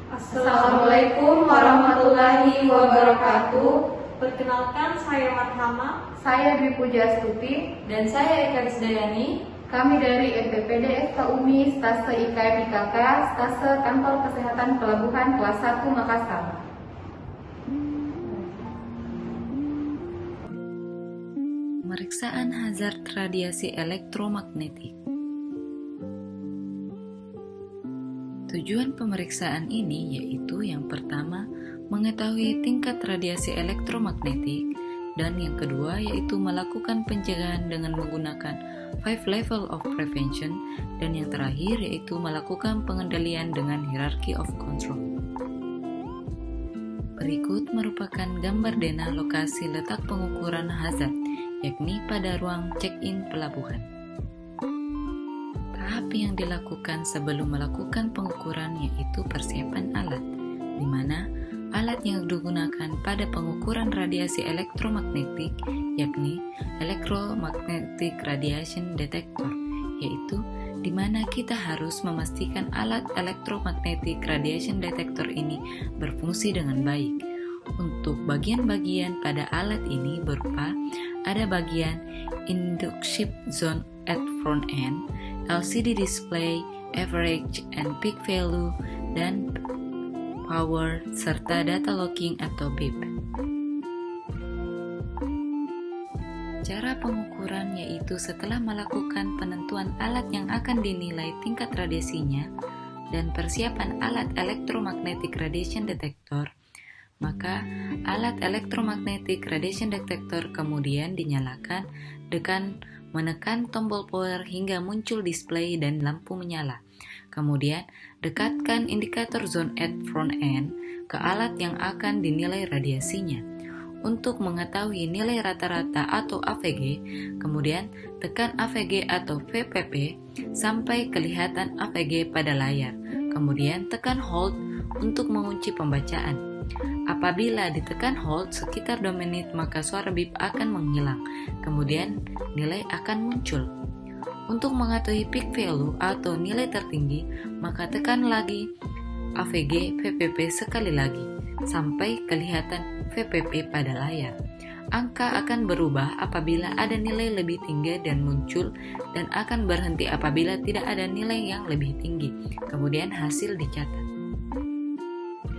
Assalamualaikum warahmatullahi wabarakatuh. Perkenalkan, saya Marhama. Saya Dwi Pujastuti. Dan saya Eka Rizdayani. Kami dari MPPD FKUMI Stase IKM IKK, Stase Kantor Kesehatan Pelabuhan kelas 1 Makassar. Pemeriksaan hazard radiasi elektromagnetik. Tujuan pemeriksaan ini yaitu yang pertama, mengetahui tingkat radiasi elektromagnetik, dan yang kedua yaitu melakukan pencegahan dengan menggunakan 5 level of prevention, dan yang terakhir yaitu melakukan pengendalian dengan hierarchy of control. Berikut merupakan gambar denah lokasi letak pengukuran hazard, yakni pada ruang check-in pelabuhan. Tahap yang dilakukan sebelum melakukan pengukuran yaitu persiapan alat, di mana alat yang digunakan pada pengukuran radiasi elektromagnetik yakni electromagnetic radiation detector, yaitu di mana kita harus memastikan alat electromagnetic radiation detector ini berfungsi dengan baik. Untuk bagian-bagian pada alat ini berupa ada bagian induction zone at front end, LCD display, average and peak value, dan power, serta data locking atau BIP. Cara pengukuran yaitu setelah melakukan penentuan alat yang akan dinilai tingkat radiasinya dan persiapan alat electromagnetic radiation detector, maka alat electromagnetic radiation detector kemudian dinyalakan dengan menekan tombol power hingga muncul display dan lampu menyala. Kemudian, dekatkan indikator zone at front end ke alat yang akan dinilai radiasinya. Untuk mengetahui nilai rata-rata atau AVG, kemudian tekan AVG atau VPP sampai kelihatan AVG pada layar. Kemudian tekan hold untuk mengunci pembacaan. Apabila ditekan hold sekitar 2 menit, maka suara bip akan menghilang, kemudian nilai akan muncul. Untuk mengetahui peak value atau nilai tertinggi, maka tekan lagi AVG VPP sekali lagi, sampai kelihatan VPP pada layar. Angka akan berubah apabila ada nilai lebih tinggi dan muncul, dan akan berhenti apabila tidak ada nilai yang lebih tinggi. Kemudian hasil dicatat.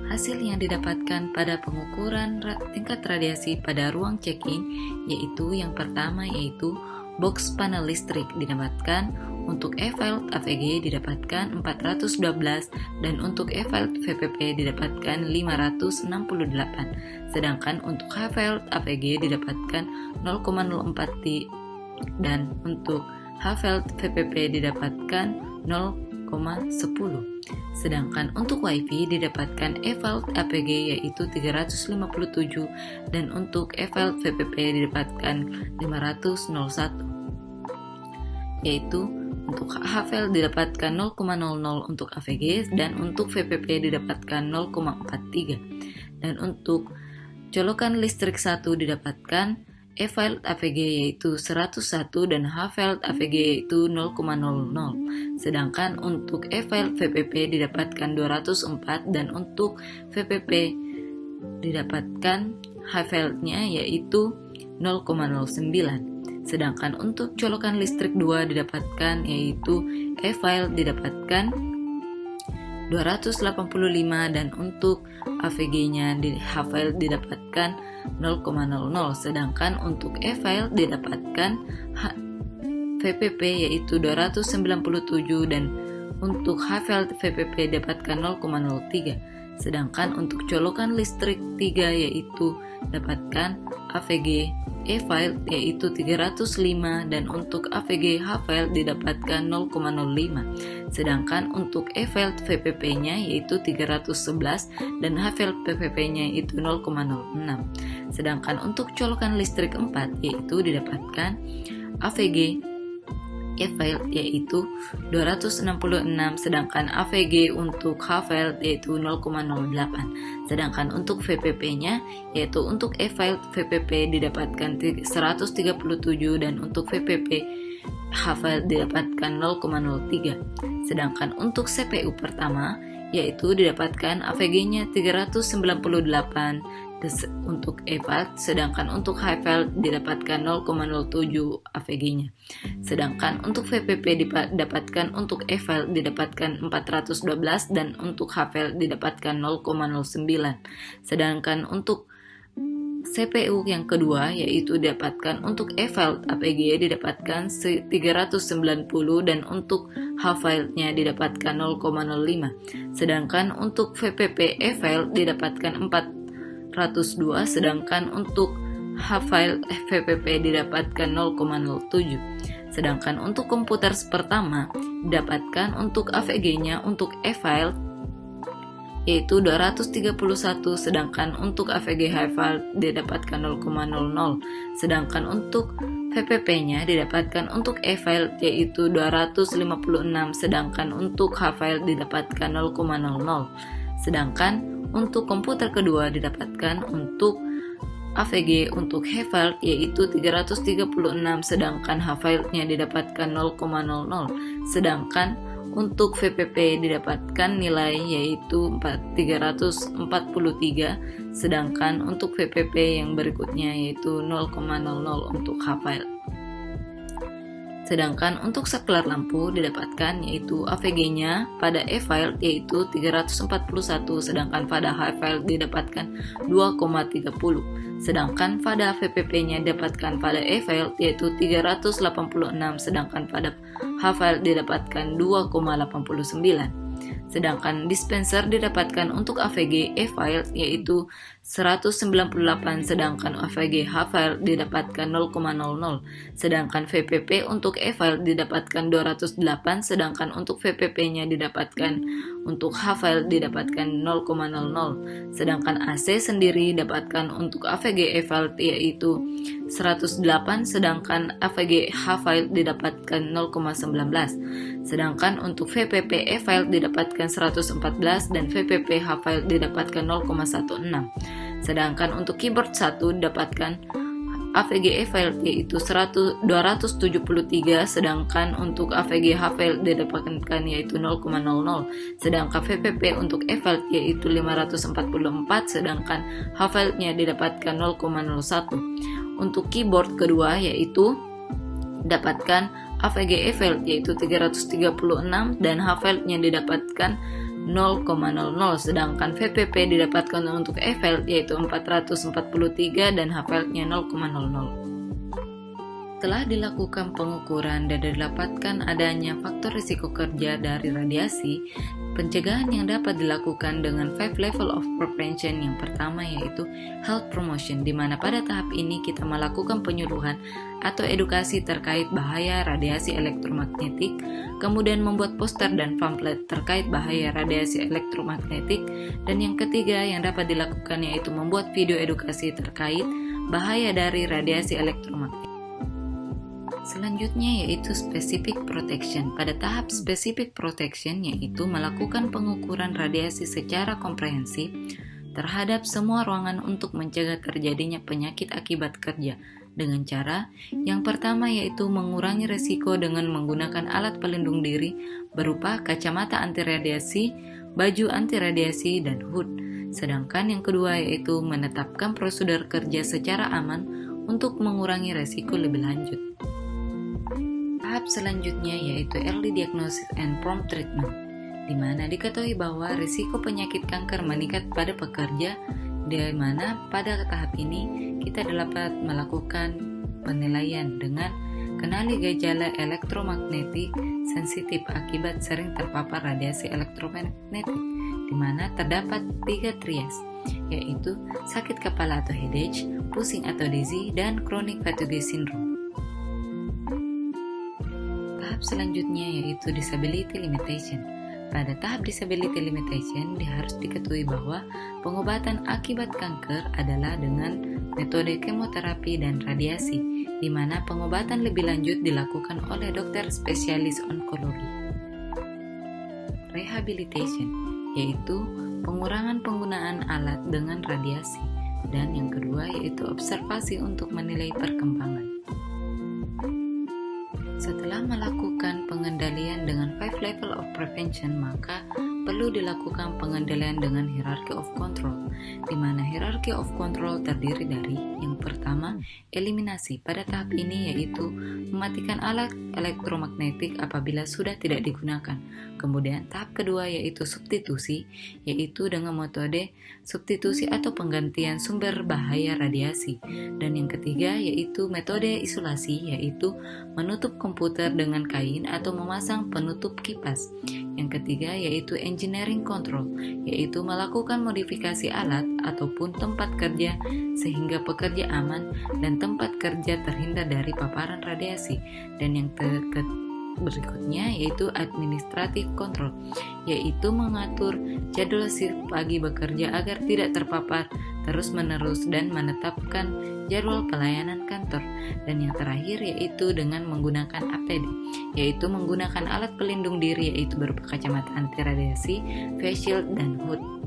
Hasil yang didapatkan pada pengukuran tingkat radiasi pada ruang check-in yaitu yang pertama yaitu box panel listrik didapatkan untuk E-Field AVG didapatkan 412 dan untuk E-Field VPP didapatkan 568, sedangkan untuk H-Field AVG didapatkan 0,04 dan untuk H-Field VPP didapatkan 0,10. Sedangkan untuk WiFi didapatkan E-Field APG yaitu 357 dan untuk E-Field VPP didapatkan 501, yaitu untuk H-Field didapatkan 0,00 untuk AVG dan untuk VPP didapatkan 0,43, dan untuk colokan listrik 1 didapatkan E-Field AVG yaitu 101 dan H-Field AVG yaitu 0,00. Sedangkan untuk E-Field VPP didapatkan 204 dan untuk VPP didapatkan H-Field-nya yaitu 0,09. Sedangkan untuk colokan listrik 2 didapatkan yaitu E-Field didapatkan 285 dan untuk AVG-nya di H-Field didapatkan 0,00, sedangkan untuk E-Field didapatkan VPP yaitu 297 dan untuk H-Field VPP didapatkan 0,03, sedangkan untuk colokan listrik 3 yaitu dapatkan AVG E-Field yaitu 305 dan untuk AVG H-Field didapatkan 0,05, sedangkan untuk E-Field VPP-nya yaitu 311 dan H-Field VPP-nya yaitu 0,06, sedangkan untuk colokan listrik 4 yaitu didapatkan AVG E-Field yaitu 266, sedangkan AVG untuk H-Field yaitu 0,08, sedangkan untuk VPP-nya yaitu untuk E-Field VPP didapatkan 137 dan untuk VPP H-Field didapatkan 0,03, sedangkan untuk CPU pertama yaitu didapatkan AVG-nya 398 untuk EVALT, sedangkan untuk HVALT didapatkan 0,07 AVG-nya. Sedangkan untuk VPP didapatkan untuk EVALT didapatkan 412 dan untuk HVALT didapatkan 0,09. Sedangkan untuk CPU yang kedua yaitu didapatkan untuk EVALT AVG didapatkan 390 dan untuk HVALT-nya didapatkan 0,05. Sedangkan untuk VPP EVALT didapatkan 402, sedangkan untuk HVALT VPP didapatkan 0,07. Sedangkan untuk komputer pertama didapatkan untuk AVG-nya untuk EVALT yaitu 231, sedangkan untuk AVG HVALT didapatkan 0,00. Sedangkan untuk VPP-nya didapatkan untuk EVALT yaitu 256, sedangkan untuk HVALT didapatkan 0,00. Sedangkan untuk komputer kedua didapatkan untuk AVG untuk HVALT yaitu 336, sedangkan HVALT-nya didapatkan 0,00. Sedangkan untuk VPP didapatkan nilai yaitu 343, sedangkan untuk VPP yang berikutnya yaitu 0,00 untuk HVALT. Sedangkan untuk saklar lampu didapatkan yaitu AVG-nya pada EVALT yaitu 341, sedangkan pada HVALT didapatkan 2,30. Sedangkan pada VPP-nya didapatkan pada EVALT yaitu 386, sedangkan pada HVALT didapatkan 2,89. Sedangkan dispenser didapatkan untuk AVG EVALT yaitu 198, sedangkan AVG HVALT didapatkan 0,00. Sedangkan VPP untuk EVALT didapatkan 208, sedangkan untuk VPP-nya didapatkan untuk HVALT didapatkan 0,00. Sedangkan AC sendiri didapatkan untuk AVG EVALT yaitu 108, sedangkan AVG HVALT didapatkan 0,19. Sedangkan untuk VPP EVALT didapatkan 114 dan VPP HVALT didapatkan 0,16. Sedangkan untuk keyboard 1 didapatkan AVG EVALT yaitu 273, sedangkan untuk AVG HVALT didapatkan yaitu 0,00. Sedangkan VPP untuk EVALT yaitu 544, sedangkan HVALT-nya didapatkan 0,01. Untuk keyboard kedua yaitu dapatkan AVG EVALT yaitu 336 dan HVALT-nya didapatkan 0,00, sedangkan VPP didapatkan untuk EVALT yaitu 443 dan HVALT-nya 0,00. Setelah dilakukan pengukuran dan didapatkan adanya faktor risiko kerja dari radiasi, pencegahan yang dapat dilakukan dengan 5 level of prevention. Yang pertama yaitu health promotion, di mana pada tahap ini kita melakukan penyuluhan atau edukasi terkait bahaya radiasi elektromagnetik, kemudian membuat poster dan pamflet terkait bahaya radiasi elektromagnetik, dan yang ketiga yang dapat dilakukan yaitu membuat video edukasi terkait bahaya dari radiasi elektromagnetik. Selanjutnya yaitu specific protection. Pada tahap specific protection yaitu melakukan pengukuran radiasi secara komprehensif terhadap semua ruangan untuk mencegah terjadinya penyakit akibat kerja dengan cara yang pertama yaitu mengurangi risiko dengan menggunakan alat pelindung diri berupa kacamata anti radiasi, baju anti radiasi, dan hood. Sedangkan yang kedua yaitu menetapkan prosedur kerja secara aman untuk mengurangi risiko lebih lanjut. Tahap selanjutnya yaitu early diagnosis and prompt treatment, di mana diketahui bahwa risiko penyakit kanker meningkat pada pekerja, di mana pada tahap ini kita dapat melakukan penilaian dengan kenali gejala elektromagnetik sensitif akibat sering terpapar radiasi elektromagnetik, di mana terdapat 3 trias, yaitu sakit kepala atau headache, pusing atau dizzy, dan chronic fatigue syndrome. Tahap selanjutnya yaitu disability limitation. Pada tahap disability limitation harus diketahui bahwa pengobatan akibat kanker adalah dengan metode kemoterapi dan radiasi, di mana pengobatan lebih lanjut dilakukan oleh dokter spesialis onkologi. Rehabilitation yaitu pengurangan penggunaan alat dengan radiasi, dan yang kedua yaitu observasi untuk menilai perkembangan. Setelah melakukan pengendalian dengan 5 level of prevention, maka perlu dilakukan pengendalian dengan hierarchy of control, di mana hierarchy of control terdiri dari yang pertama, eliminasi. Pada tahap ini yaitu mematikan alat elektromagnetik apabila sudah tidak digunakan. Kemudian tahap kedua yaitu substitusi, yaitu dengan metode substitusi atau penggantian sumber bahaya radiasi. Dan yang ketiga yaitu metode isolasi, yaitu menutup komputer dengan kain atau memasang penutup kipas. Yang ketiga yaitu engineering control, yaitu melakukan modifikasi alat ataupun tempat kerja sehingga pekerja aman dan tempat kerja terhindar dari paparan radiasi. Dan yang berikutnya yaitu administrative control, yaitu mengatur jadwal shift pagi bekerja agar tidak terpapar terus-menerus dan menetapkan jadwal pelayanan kantor. Dan yang terakhir yaitu dengan menggunakan APD, yaitu menggunakan alat pelindung diri yaitu berupa kacamata anti radiasi, face shield, dan hood.